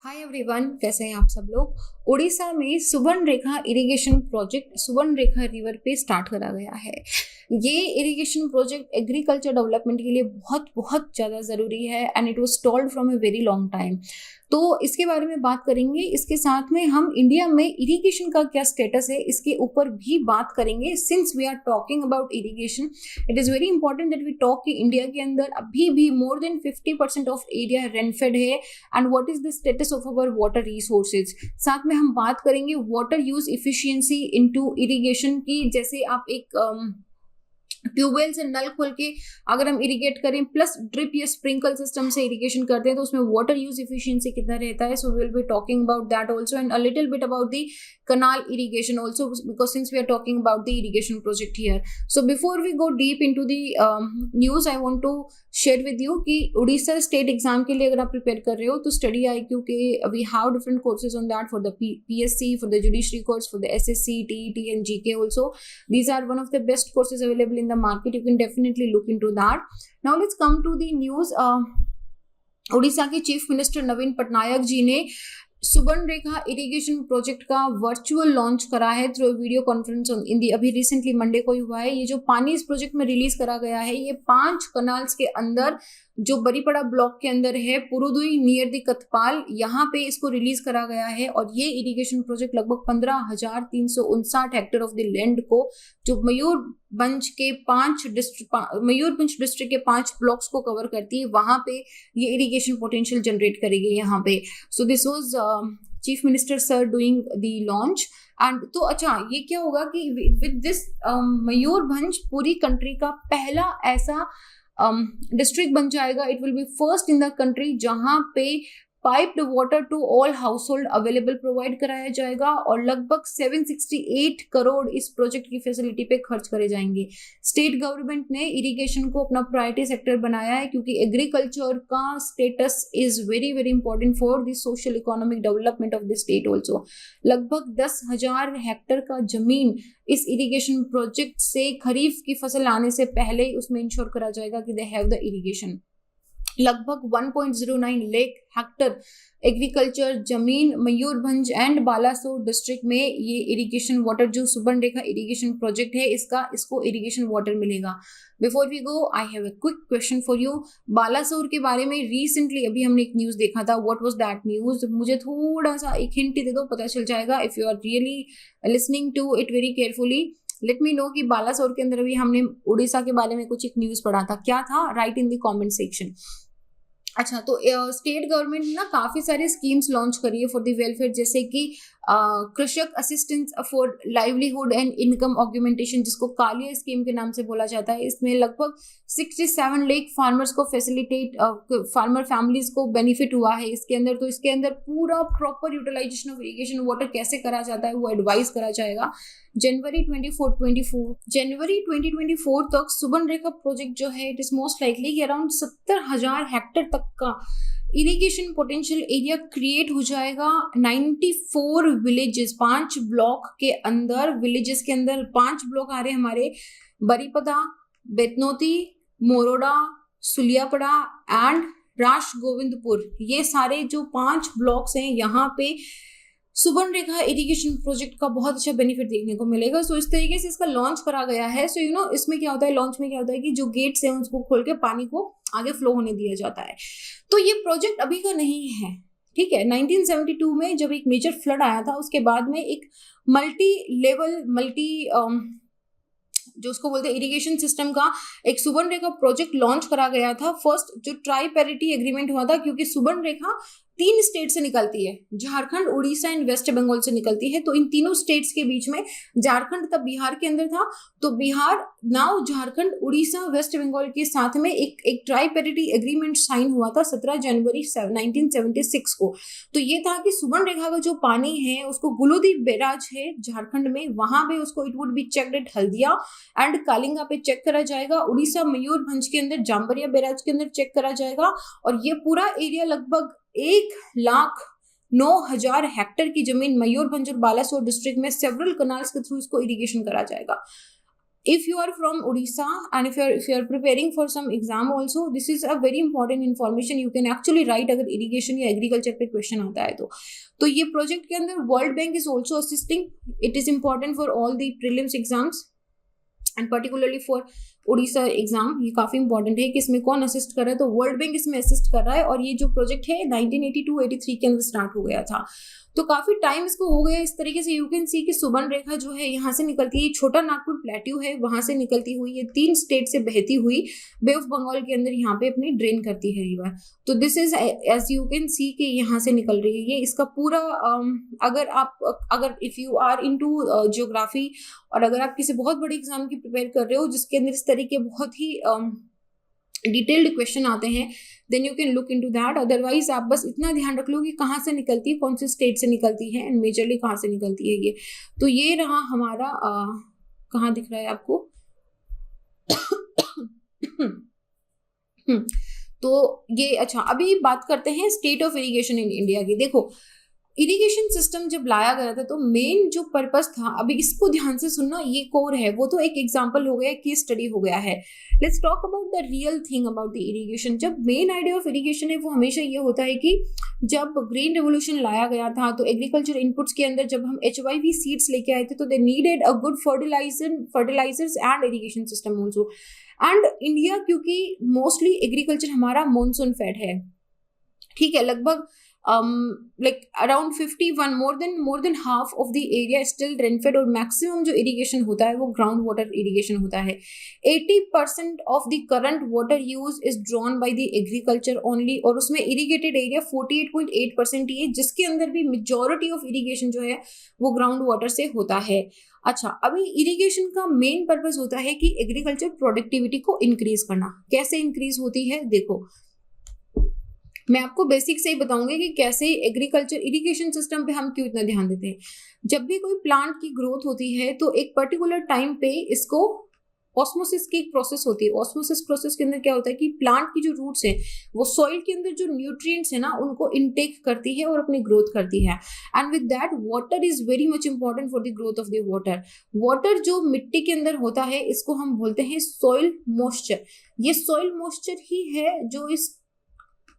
Hi everyone, कैसे हैं आप सब लोग। उड़ीसा में Subarnarekha irrigation project Subarnarekha river पे स्टार्ट करा गया है। ये इरिगेशन प्रोजेक्ट एग्रीकल्चर डेवलपमेंट के लिए बहुत बहुत ज़्यादा ज़रूरी है and it was stalled from a very long time. तो इसके बारे में बात करेंगे। इसके साथ में हम इंडिया में इरिगेशन का क्या स्टेटस है इसके ऊपर भी बात करेंगे। Since we are talking about irrigation, it is very important that we talk कि इंडिया के अंदर अभी भी more than 50% of area rainfed है and what is the status of our water resources. साथ में हम बात करेंगे water use efficiency into irrigation की। जैसे आप एक ट्यूबवेल से नल खोल के अगर हम इरिगेट करें प्लस ड्रिप या स्प्रिंकल सिस्टम से इरिगेशन करते हैं तो उसमें वाटर यूज इफिशियंसी कितना रहता है। So we will be talking about that also and a little bit about the canal irrigation also, because since we are talking about the irrigation project here. So before we go deep into the news, I want to share with you कि Orissa state exam के लिए अगर आप prepare कर रहे हो तो study IQ के we have different courses on that for the PSC, for the judiciary course, for the SSC, TET and GK also. These are one of the best courses available in the market. You can definitely look into that. Now let's come to the news. Orissa के chief minister नवीन पटनायक जी ने Subarnarekha irrigation project का virtual launch करा है through video conference in दी। अभी recently Monday को ही हुआ है। ये जो पानी इस प्रोजेक्ट में रिलीज करा गया है ये 5 कनाल्स के अंदर जो बरीपड़ा ब्लॉक के अंदर है, पुरुदुई नियर दी कतपाल, यहाँ पे इसको रिलीज करा गया है। और ये इरिगेशन प्रोजेक्ट लगभग 15,359 हेक्टेयर ऑफ द लैंड को जो मयूरभंज डिस्ट्रिक्ट के 5 ब्लॉक्स को कवर करती है, वहां पे ये इरिगेशन पोटेंशियल जनरेट करेगी यहाँ पे। So this was chief minister sir doing the launch and तो अच्छा ये क्या होगा कि विद दिस मयूरभंज पूरी कंट्री का पहला ऐसा डिस्ट्रिक्ट बन जाएगा। It will be first in the country जहां पे piped water to all household available provide कराया जाएगा और लगभग 768 करोड़ इस प्रोजेक्ट की फैसिलिटी पे खर्च करे जाएंगे। स्टेट गवर्नमेंट ने इरिगेशन को अपना प्रायोरिटी सेक्टर बनाया है क्योंकि एग्रीकल्चर का status is very very important for the social economic development of the state also. लगभग 10,000 हेक्टेयर का जमीन इस इरिगेशन प्रोजेक्ट से खरीफ की फसल आने से पहले ही उसमें इंश्योर करा जाएगा कि दे हैव द इरिगेशन। लगभग 1.09 लाख हेक्टेयर एग्रीकल्चर जमीन मयूरभंज एंड बालासोर डिस्ट्रिक्ट में ये इरिगेशन वाटर जो सुवर्णरेखा इरिगेशन प्रोजेक्ट है इसको इरिगेशन वाटर मिलेगा। Before we go I have a quick question for you. Balasore के बारे में रिसेंटली अभी हमने एक न्यूज देखा था। What was that news? मुझे थोड़ा सा एक हिंट दे दो, पता चल जाएगा if you are really listening to it very carefully. Let me know कि बालासोर के अंदर भी हमने उड़ीसा के बारे में कुछ एक न्यूज पढ़ा था। क्या था? Right in the comment section. अच्छा, तो स्टेट गवर्नमेंट ने ना काफी सारी स्कीम्स लॉन्च करी है फॉर द वेलफेयर, जैसे कि कृषक assistance for livelihood and income augmentation, जिसको कालिया स्कीम के नाम से बोला जाता है। इसमें लगभग 67 लाख फार्मर्स को फैसिलिटेट फार्मर फैमिलीज को बेनिफिट हुआ है इसके अंदर। तो इसके अंदर पूरा proper utilisation of irrigation water कैसे करा जाता है वो एडवाइस करा जाएगा। जनवरी 2024 तक सुवर्णरेखा प्रोजेक्ट जो है इट इज मोस्ट लाइकली कि अराउंड 70,000 हेक्टेयर तक का इरिगेशन पोटेंशियल एरिया क्रिएट हो जाएगा। 94 विलेजेस, 5 ब्लॉक के अंदर, विलेजेस के अंदर 5 ब्लॉक आ रहे हैं हमारे, बरीपदा, बेतनोती, मोरोडा, सुलियापड़ा एंड राश गोविंदपुर। ये सारे जो 5 ब्लॉक्स हैं यहाँ पे सुवर्णरेखा इरिगेशन प्रोजेक्ट का बहुत अच्छा बेनिफिट देखने को मिलेगा। सो इस तरीके से इसका लॉन्च करा गया है। सो यू नो इसमें क्या होता है, लॉन्च में क्या होता है कि जो गेट्स हैं उसको खोल के पानी को आगे फ्लो होने दिया जाता है। तो ये प्रोजेक्ट अभी का नहीं है, ठीक है। 1972 में जब एक मेजर फ्लड आया था उसके बाद में एक जो उसको बोलते हैं इरिगेशन सिस्टम का एक सुवर्णरेखा प्रोजेक्ट लॉन्च करा गया था। फर्स्ट जो ट्राई-पैरिटी एग्रीमेंट हुआ था, क्योंकि सुवर्णरेखा 3 स्टेट से निकलती है, झारखंड, उड़ीसा एंड वेस्ट बंगाल से निकलती है। तो इन तीनों स्टेट्स के बीच में झारखंड तब बिहार के अंदर था, तो बिहार नाउ झारखंड, उड़ीसा, वेस्ट बंगाल के साथ में एक ट्राई-पैरिटी एग्रीमेंट साइन हुआ था 17 जनवरी 1976 को। तो ये था कि सुवर्णरेखा का जो पानी है उसको गुलूदी बैराज है झारखंड में, वहां पे उसको it would be checked at Haldia and Kalinga पे चेक करा जाएगा। उड़ीसा मयूरभंज के अंदर जाम्बरिया बैराज के अंदर चेक करा जाएगा। और ये पूरा एरिया लगभग 1,09,000 हेक्टेयर की जमीन मयूरभंज और बालासोर डिस्ट्रिक्ट में सेवरल कनाल्स के थ्रू इसको इरिगेशन करा जाएगा। if you are from Odisha and if you are preparing for some exam also, this is a very important information you can actually write अगर irrigation या agriculture पे question आता है तो ये project के अंदर World Bank is also assisting. It is important for all the prelims exams and particularly for Orissa exam ये काफी इंपॉर्टेंट है कि इसमें कौन असिस्ट कर रहा है, तो वर्ल्ड बैंक इसमें असिस्ट कर रहा है। और ये जो प्रोजेक्ट है 1982-83 के अंदर स्टार्ट हो गया था, तो काफी टाइम इसको हो गया। इस तरीके से यू कैन सी कि सुबर्न रेखा जो है यहाँ से निकलती है, छोटा नागपुर प्लेट्यू है वहां से निकलती हुई ये 3 स्टेट से बहती हुई बे ऑफ बंगाल के अंदर यहाँ पे अपनी ड्रेन करती है रिवर। तो this is as you can see कि यहाँ से निकल रही है ये। इसका पूरा अगर if you are into geography और अगर आप किसी बहुत बड़े एग्जाम की प्रिपेयर कर रहे हो जिसके अंदर इस तरीके बहुत ही डिटेल्ड क्वेश्चन आते हैं, then you can look into that. Otherwise आप बस इतना ध्यान रख लो कि कहाँ से निकलती है, कौन से स्टेट से निकलती है एंड मेजरली कहाँ से निकलती है ये। तो ये रहा हमारा कहाँ दिख रहा है आपको तो ये अच्छा, अभी बात करते हैं state of irrigation in India की। देखो इरिगेशन सिस्टम जब लाया गया था तो मेन जो पर्पस था, अभी इसको ध्यान से सुनना, ये कोर है, वो तो एक एग्जांपल हो गया, केस स्टडी हो गया है। Let's talk about the real thing about the irrigation. जब मेन आइडिया ऑफ इरिगेशन है वो हमेशा ये होता है कि जब ग्रीन रेवोल्यूशन लाया गया था तो एग्रीकल्चर इनपुट्स के अंदर जब हम HYV सीड्स लेके आए थे तो they needed a good fertilisers and irrigation system also. And India क्योंकि मोस्टली एग्रीकल्चर हमारा मॉनसून फेड है, ठीक है, लगभग like around 51 more than half of the area is still rainfed और maximum जो irrigation होता है वो ground water irrigation होता है। 80% of the current water use is drawn by the agriculture only और उसमें irrigated area 48.8% ही है, जिसके अंदर भी majority of irrigation जो है वो ground water से होता है। अच्छा, अभी इरिगेशन का मेन पर्पस होता है कि एग्रीकल्चर प्रोडक्टिविटी को इंक्रीज करना। कैसे इंक्रीज होती है, देखो मैं आपको बेसिक से ही बताऊंगी कि कैसे एग्रीकल्चर इरिगेशन सिस्टम पे हम क्यों इतना ध्यान देते हैं। जब भी कोई प्लांट की ग्रोथ होती है तो एक पर्टिकुलर टाइम पे इसको ऑस्मोसिस की एक प्रोसेस होती है। ऑस्मोसिस प्रोसेस के अंदर क्या होता है कि प्लांट की जो रूट्स है वो सॉइल के अंदर जो न्यूट्रिएंट्स है ना उनको इनटेक करती है और अपनी ग्रोथ करती है। And with that water is very much important for the growth of the water. Water जो मिट्टी के अंदर होता है इसको हम बोलते हैं सॉइल मॉइस्चर। ये सॉइल मॉइस्चर ही है जो इस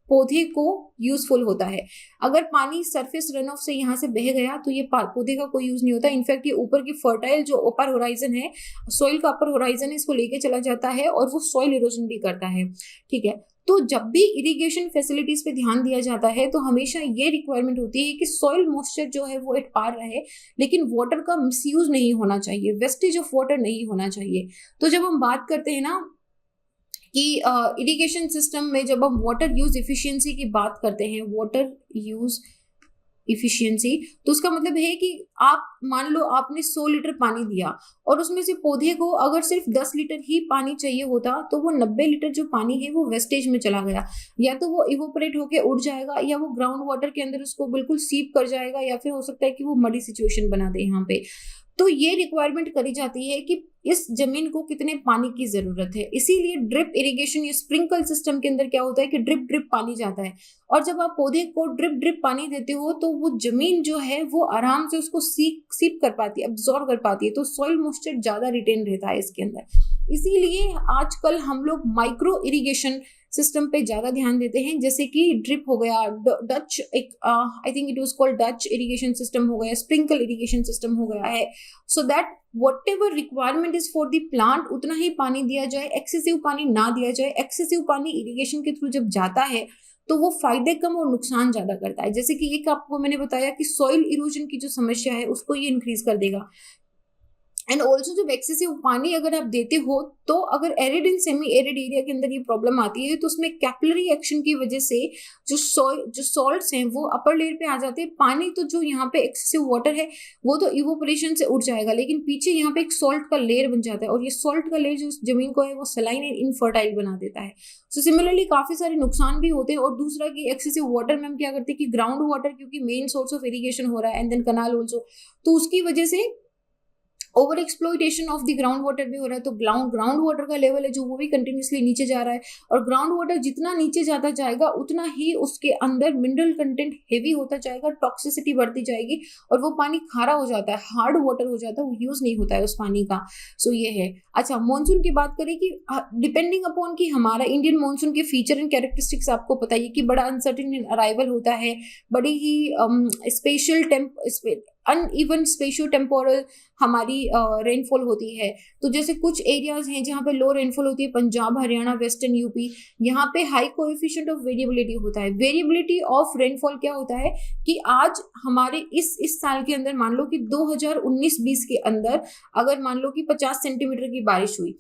पौधे को यूजफुल होता है। अगर पानी सरफेस रन ऑफ से यहाँ से बह गया तो ये पौधे का कोई यूज नहीं होता। इनफैक्ट ये ऊपर की फर्टाइल जो अपर होराइजन है, सॉइल का अपर होराइजन है, इसको लेके चला जाता है और वो सॉइल इरोजन भी करता है, ठीक है। तो जब भी इरिगेशन फैसिलिटीज पे ध्यान दिया जाता है तो हमेशा ये रिक्वायरमेंट होती है कि सॉइल मॉइस्चर जो है वो एट पार रहे, लेकिन वाटर का मिसयूज नहीं होना चाहिए, वेस्टेज ऑफ वाटर नहीं होना चाहिए। तो जब हम बात करते हैं ना कि इरिगेशन सिस्टम में जब हम वाटर यूज इफिशियंसी की बात करते हैं, वाटर यूज इफिशियंसी, तो उसका मतलब है कि आप मान लो आपने 100 लीटर पानी दिया और उसमें से पौधे को अगर सिर्फ 10 लीटर ही पानी चाहिए होता तो वो 90 लीटर जो पानी है वो वेस्टेज में चला गया, या तो वो इवोपरेट होके उड़ जाएगा या वो ग्राउंड वाटर के अंदर उसको बिल्कुल सीप कर जाएगा, या फिर हो सकता है कि वो मडी सिचुएशन बना दे यहाँ पे। तो ये रिक्वायरमेंट करी जाती है कि इस जमीन को कितने पानी की जरूरत है। इसीलिए ड्रिप इरिगेशन या स्प्रिंकल सिस्टम के अंदर क्या होता है कि ड्रिप पानी जाता है, और जब आप पौधे को ड्रिप पानी देते हो तो वो जमीन जो है वो आराम से उसको सीप कर पाती है, अब्सॉर्ब कर पाती है, तो सॉइल मॉइस्चर ज्यादा रिटेन रहता है इसके अंदर। इसीलिए आजकल हम लोग माइक्रो इरिगेशन सिस्टम पे ज्यादा ध्यान देते हैं, जैसे कि ड्रिप हो गया, डच एक I think it was called Dutch irrigation system हो गया, स्प्रिंकल इरिगेशन सिस्टम हो गया है, so that whatever requirement is for the plant उतना ही पानी दिया जाए, एक्सेसिव पानी ना दिया जाए। एक्सेसिव पानी इरिगेशन के थ्रू जब जाता है तो वो फायदे कम और नुकसान ज्यादा करता है। जैसे कि एक आपको मैंने बताया कि सॉइल इरोजन की जो समस्या है उसको ये इंक्रीज कर देगा। एंड ऑल्सो जब एक्सेसिव पानी अगर आप देते हो तो अगर arid and semi arid area के अंदर ये प्रॉब्लम आती है तो उसमें कैपिलरी एक्शन की वजह से जो सॉल्ट्स हैं वो अपर लेयर पे आ जाते हैं। पानी तो जो यहाँ पे एक्सेसिव वाटर है वो तो इवोपरेशन से उड़ जाएगा, लेकिन पीछे यहाँ पे एक सॉल्ट का लेयर बन जाता है और ये सॉल्ट का लेयर जो जमीन को है वो सलाइन एंड इनफर्टाइल बना देता है। सो सिमिलरली काफी सारे नुकसान भी होते हैं। और दूसरा कि एक्सेसिव वाटर में हम क्या करते हैं कि ग्राउंड वाटर क्योंकि मेन सोर्स ऑफ इरिगेशन हो रहा है एंड देन कनाल ऑल्सो, तो उसकी वजह से over exploitation of the ground water भी हो रहा है, तो ग्राउंड वाटर का लेवल है जो वो भी कंटिन्यूसली नीचे जा रहा है, और ग्राउंड वाटर जितना नीचे जाता जाएगा उतना ही उसके अंदर मिनरल कंटेंट हेवी होता जाएगा, टॉक्सिसिटी बढ़ती जाएगी, और वो पानी खारा हो जाता है, हार्ड वाटर हो जाता है, वो यूज नहीं होता है उस पानी का। सो ये है। अच्छा, मानसून की बात करें कि डिपेंडिंग अपॉन कि हमारा इंडियन मानसून के फीचर एंड कैरेक्टरिस्टिक्स आपको पता है कि बड़ा अनसर्टेन अराइवल होता है, बड़ी ही स्पेशल अनइवन स्पेशियो टेम्पोरल हमारी रेनफॉल होती है। तो जैसे कुछ एरियाज हैं जहाँ पे लो रेनफॉल होती है, पंजाब, हरियाणा, वेस्टर्न यूपी, यहाँ पे हाई कोएफिशिएंट ऑफ वेरिएबिलिटी होता है। वेरिएबिलिटी ऑफ रेनफॉल क्या होता है कि आज हमारे इस साल के अंदर मान लो कि 2019-20 के अंदर अगर मान लो कि 50 सेंटीमीटर की बारिश हुई,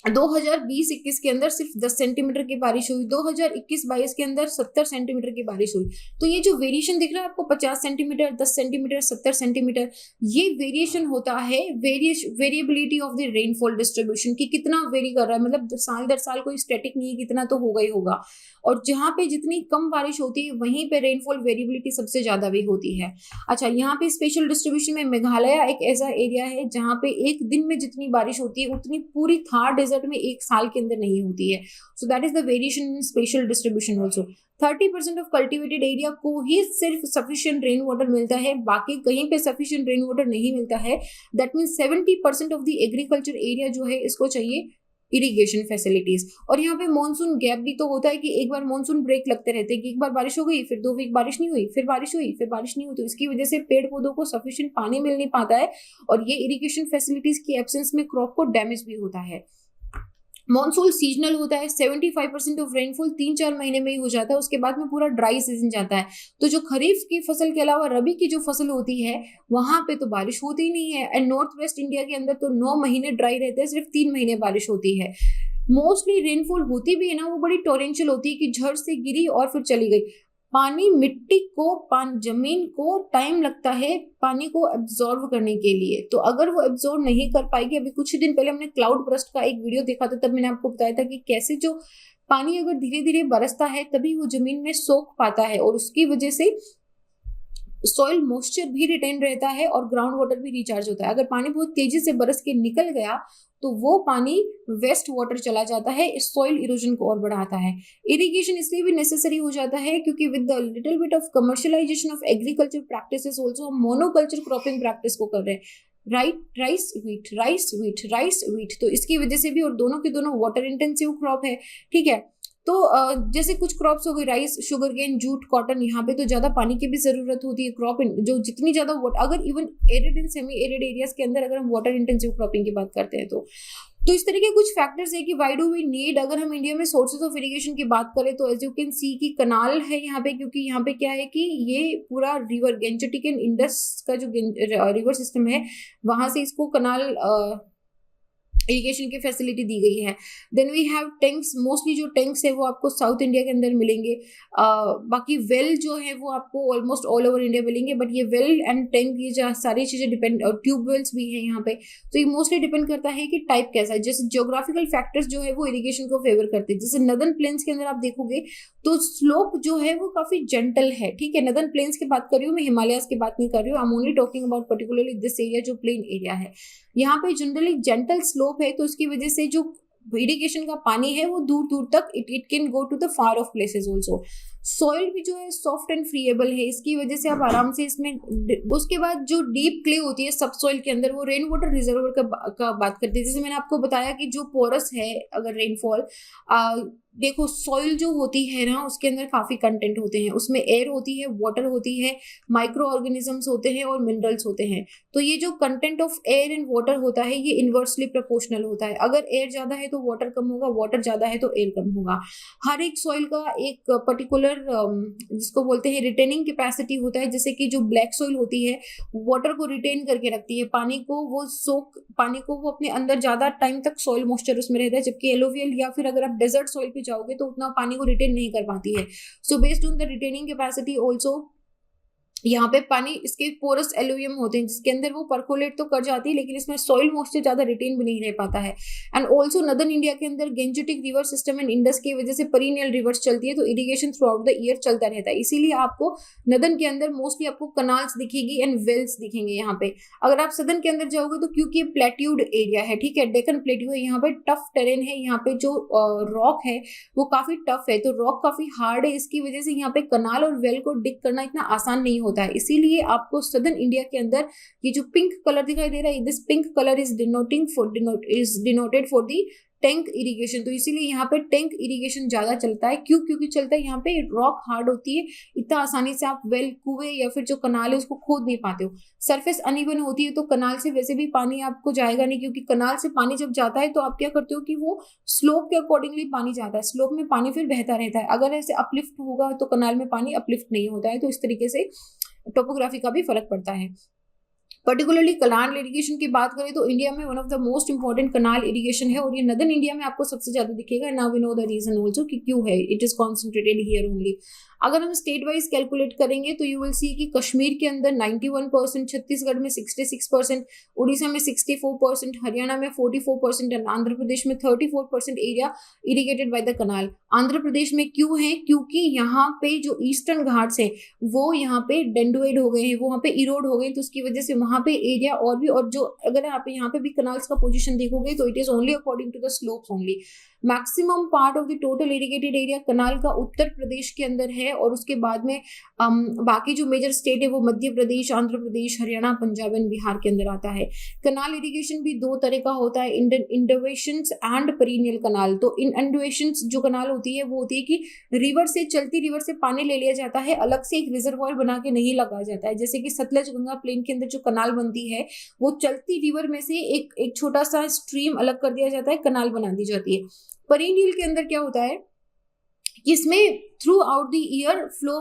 2020-21 के अंदर सिर्फ 10 सेंटीमीटर की बारिश हुई, 2021-22 के अंदर 70 सेंटीमीटर की बारिश हुई। तो ये जो वेरिएशन दिख रहा है आपको 50 सेंटीमीटर, 10 सेंटीमीटर, 70 सेंटीमीटर, ये वेरिएशन होता है variability of the rainfall distribution की कितना वेरी कर रहा है, मतलब साल दर साल कोई स्टैटिक नहीं है, कितना तो होगा ही होगा। और जहाँ पे जितनी कम बारिश होती है वहीं पे रेनफॉल वेरिएबिलिटी सबसे ज्यादा भी होती है। अच्छा, यहाँ पे स्पेशल डिस्ट्रीब्यूशन में मेघालय एक ऐसा एरिया है जहाँ पे एक दिन में जितनी बारिश होती है उतनी पूरी थार डेजर्ट में एक साल के अंदर नहीं होती है। So that is the variation in special distribution also. 30% of cultivated area को ही सिर्फ सफिशिएंट रेन वाटर मिलता है, बाकी कहीं पे सफिशिएंट रेन वाटर नहीं मिलता है। That means 70% of the agriculture area जो है इसको चाहिए इरिगेशन फैसिलिटीज। और यहाँ पे मानसून गैप भी तो होता है कि एक बार मानसून ब्रेक लगते रहते हैं कि एक बार बारिश हो गई, फिर 2 वीक बारिश नहीं हुई, फिर बारिश हुई, फिर बारिश नहीं हुई। तो इसकी वजह से पेड़ पौधों को सफिशिएंट पानी मिल नहीं पाता है, और ये इरिगेशन फैसिलिटीज की एब्सेंस में क्रॉप को डैमेज भी होता है। मॉनसून सीजनल होता है, 75% ऑफ रेनफॉल 3-4 महीने में ही हो जाता है, उसके बाद में पूरा ड्राई सीजन जाता है। तो जो खरीफ की फसल के अलावा रबी की जो फसल होती है वहां पे तो बारिश होती ही नहीं है। एंड नॉर्थ वेस्ट इंडिया के अंदर तो 9 महीने ड्राई रहते हैं, सिर्फ 3 महीने बारिश होती है। मोस्टली रेनफॉल होती भी है ना, वो बड़ी टोरेंशियल होती है कि झड़ से गिरी और फिर चली गई। पानी मिट्टी को जमीन को टाइम लगता है पानी को एब्जॉर्व करने के लिए, तो अगर वो एब्जॉर्व नहीं कर पाएगी, अभी कुछ ही दिन पहले हमने क्लाउड बर्स्ट का एक वीडियो देखा था, तब मैंने आपको बताया था कि कैसे जो पानी अगर धीरे धीरे बरसता है तभी वो जमीन में सोख पाता है, और उसकी वजह से सॉइल मॉइस्चर भी रिटेन रहता है और ग्राउंड वाटर भी रिचार्ज होता है। अगर पानी बहुत तेजी से बरस के निकल गया तो वो पानी वेस्ट वाटर चला जाता है, इस सॉइल इरोजन को और बढ़ाता है। इरिगेशन इसलिए भी नेसेसरी हो जाता है क्योंकि with the little bit of commercialisation of agriculture practices also हम मोनोकल्चर क्रॉपिंग प्रैक्टिस को कर रहे हैं, राइस व्हीट। तो इसकी वजह से भी, और दोनों के दोनों वाटर इंटेंसिव क्रॉप है, ठीक है। तो जैसे कुछ क्रॉप्स हो गई राइस, शुगरकेन, जूट, कॉटन, यहाँ पे तो ज्यादा पानी की भी जरूरत होती है। क्रॉप जो जितनी ज्यादा अगर even arid and semi arid areas के अंदर अगर हम वाटर इंटेंसिव क्रॉपिंग की बात करते हैं तो इस तरह के कुछ फैक्टर्स है कि व्हाई डू वी नीड। अगर हम इंडिया में सोर्सेज ऑफ इरिगेशन की बात करें तो एज यू कैन सी की कनाल है यहाँ पे, क्योंकि यहाँ पे क्या है कि ये पूरा रिवर गेंजेटिक एंड इंडस का जो रिवर सिस्टम है वहां से इसको कनाल इरिगेशन की फैसिलिटी दी गई है। Then we have tanks, mostly जो टैंक्स है वो आपको साउथ इंडिया के अंदर मिलेंगे। बाकी वेल जो है वो आपको ऑलमोस्ट ऑल ओवर इंडिया मिलेंगे, बट ये वेल एंड टैंक ये जो सारी चीजें डिपेंड, और ट्यूबवेल्स भी है यहाँ पे, तो ये मोस्टली डिपेंड करता है कि टाइप कैसा है। जैसे जियोग्राफिकल फैक्टर्स जो है वो इरिगेशन को फेवर करते हैं। जैसे नदर्न प्लेन्स के अंदर आप देखोगे तो स्लोप जो है वो काफी जेंटल है, ठीक है। नदर्न प्लेन्स की बात कर रही हूँ मैं, हिमालयाज की बात नहीं कर रही हूँ। I am only talking about particularly this area जो प्लेन एरिया है। यहाँ पे जनरली जेंटल स्लोप है, तो इसकी वजह से जो इरिगेशन का पानी है वो दूर दूर तक it can go to the far of places also. Soil भी जो है सॉफ्ट एंड फ्रीएबल है, इसकी वजह से आप आराम से इसमें। उसके बाद जो डीप क्ले होती है सब सॉइल के अंदर, वो रेन वाटर रिजर्वर का बात करते हैं। जैसे मैंने आपको बताया कि जो पोरस है, अगर रेनफॉल देखो सॉइल जो होती है ना उसके अंदर काफी कंटेंट होते हैं, उसमें एयर होती है, वाटर होती है, माइक्रो ऑर्गेनिजम्स होते हैं और मिनरल्स होते हैं। तो ये जो content of air and water होता है ये इनवर्सली प्रोपोर्शनल होता है। अगर एयर ज्यादा है तो वाटर कम होगा, वाटर ज्यादा है तो एयर कम होगा। हर एक सॉइल का एक पर्टिकुलर जिसको बोलते हैं रिटेनिंग कैपेसिटी होता है। जैसे कि जो ब्लैक सॉइल होती है वाटर को रिटेन करके रखती है, पानी को वो अपने अंदर ज्यादा टाइम तक सॉइल मॉइस्चर उसमें रहता है, जबकि एलोवियल या फिर अगर आप डेजर्ट सॉइल पे जाओगे तो उतना पानी को रिटेन नहीं कर पाती है। So based on the retaining capacity also यहाँ पे पानी, इसके पोरस एलुवियम होते हैं जिसके अंदर वो परकोलेट तो कर जाती है, लेकिन इसमें सॉइल मॉइस्चर ज्यादा रिटेन भी नहीं रह पाता है। एंड ऑल्सो नदर्न इंडिया के अंदर Gangetic river system and Indus की वजह से पीरियड रिवर्स चलती है, तो irrigation through out the year चलता रहता है। इसीलिए आपको नदर्न के अंदर मोस्टली आपको कनाल्स दिखेगी एंड वेल्स दिखेंगे यहाँ पे। अगर आप सदर्न के अंदर जाओगे तो क्योंकि प्लेट्यूड एरिया है, ठीक है, डेक्कन प्लेट्यू है, यहाँ पे टफ टेरेन है, यहाँ पे जो रॉक है वो काफी टफ है, तो रॉक काफी हार्ड है, इसकी वजह से यहाँ पे कनाल और वेल को डिग करना इतना आसान नहीं होता है। इसीलिए आपको सदर्न इंडिया के अंदर ये जो पिंक कलर दिखाई दे रहा है, this pink colour is denoted for the tank irrigation. तो इसीलिए यहाँ पे टैंक इरिगेशन ज्यादा चलता है। क्यों? क्योंकि चलता है यहाँ पे रॉक हार्ड होती है, इतना आसानी से आप वेल, कुएं या फिर जो कनाल है उसको खोद नहीं पाते हो। सरफेस अनइवन होती है, तो कनाल से वैसे भी पानी आपको जाएगा नहीं, क्योंकि कनाल से पानी जब जाता है तो आप क्या करते हो कि वो स्लोप के अकॉर्डिंगली पानी जाता है, स्लोप में पानी फिर बहता रहता है। अगर ऐसे अपलिफ्ट होगा तो कनाल में पानी अपलिफ्ट नहीं होता है, तो इस तरीके से टोपोग्राफी का भी फर्क पड़ता है। पर्टिकुलरली कनाल इरिगेशन की बात करें तो इंडिया में one of the most important canal irrigation है, और ये नदर्न इंडिया में आपको सबसे ज्यादा दिखेगा। Now we know the reason also कि क्यों है, it is concentrated here only. अगर हम स्टेट वाइज कैलकुलेट करेंगे तो यू विल सी कि कश्मीर के अंदर 91%, छत्तीसगढ़ में 66%, उड़ीसा में 64%, हरियाणा में 44% एंड आंध्र प्रदेश में 34% area irrigated by the canal. Andhra Pradesh में क्यों है? क्योंकि यहाँ पे जो ईस्टर्न घाट्स है वो यहाँ पे डेंडुएड हो गए हैं, वो वहाँ पे इरोड हो गए, तो उसकी वजह से वहाँ पे एरिया और भी, और जो अगर आप यहाँ पे भी कनाल्स का पोजीशन देखोगे तो it is only according to the slopes only. Maximum part of the total irrigated area canal का उत्तर प्रदेश के अंदर है, और उसके बाद में बाकी जो मेजर स्टेट है वो मध्य प्रदेश, आंध्र प्रदेश, हरियाणा, पंजाब एंड बिहार के अंदर आता है। कनाल इरिगेशन भी दो तरह का होता है, इंडवेशंस एंड पेरिनियल कनाल। तो इन इंडवेशंस जो कनाल होती है वो होती है कि रिवर से, चलती रिवर से पानी ले लिया जाता है, अलग से एक रिजर्वॉयर बना के नहीं लगाया जाता है। जैसे कि सतलज गंगा प्लेन के अंदर जो कनाल बनती है वो चलती रिवर में से एक छोटा सा स्ट्रीम अलग कर दिया जाता है, कनाल बना दी जाती है। पेरिनियल के अंदर क्या होता है कि इसमें through out the year flow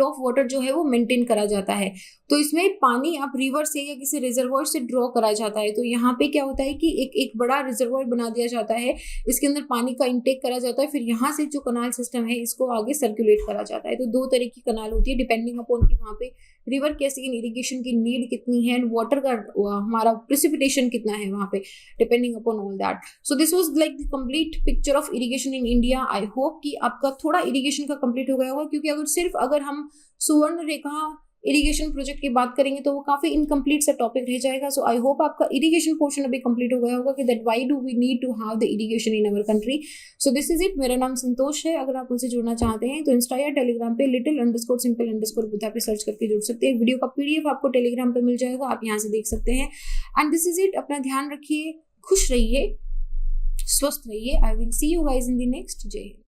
of water जो है वो मेंटेन करा जाता है। तो इसमें पानी आप रिवर से या किसी रिजर्वॉयर से ड्रॉ करा जाता है। तो यहाँ पे क्या होता है कि एक बड़ा रिजर्वॉयर बना दिया जाता है, इसके अंदर पानी का इंटेक करा जाता है, फिर यहाँ से जो कनाल सिस्टम है इसको आगे सर्कुलेट करा जाता है। तो दो तरह की कनाल होती है डिपेंडिंग अपॉन कि वहाँ पे रिवर कैसी, इरिगेशन की नीड कितनी है, एंड वाटर का हमारा प्रिसिपिटेशन कितना है वहाँ पे, depending upon all that. So this was like the complete picture of irrigation in India. I hope कि आपका थोड़ा इरिगेशन का कंप्लीट हो गया होगा, क्योंकि अगर हम सुवर्ण रेखा इरिगेशन प्रोजेक्ट की बात करेंगे तो वो काफी इनकम्प्लीट सा टॉपिक रह जाएगा। सो आई होप आपका इरिगेशन पोर्शन अभी कंप्लीट हो गया होगा कि that why do we need to have the irrigation in our country. So this is it. मेरा नाम संतोष है। अगर आप उनसे जुड़ना चाहते हैं तो इंस्टा या टेलीग्राम पे little_simple_बुद्धा पे सर्च करके जुड़ सकते हैं। वीडियो का पीडीएफ आपको टेलीग्राम पे मिल जाएगा, आप यहाँ से देख सकते हैं। And this is it. अपना ध्यान रखिए, खुश रहिए, स्वस्थ रहिए। I will see you guys in the next. जय हिंद।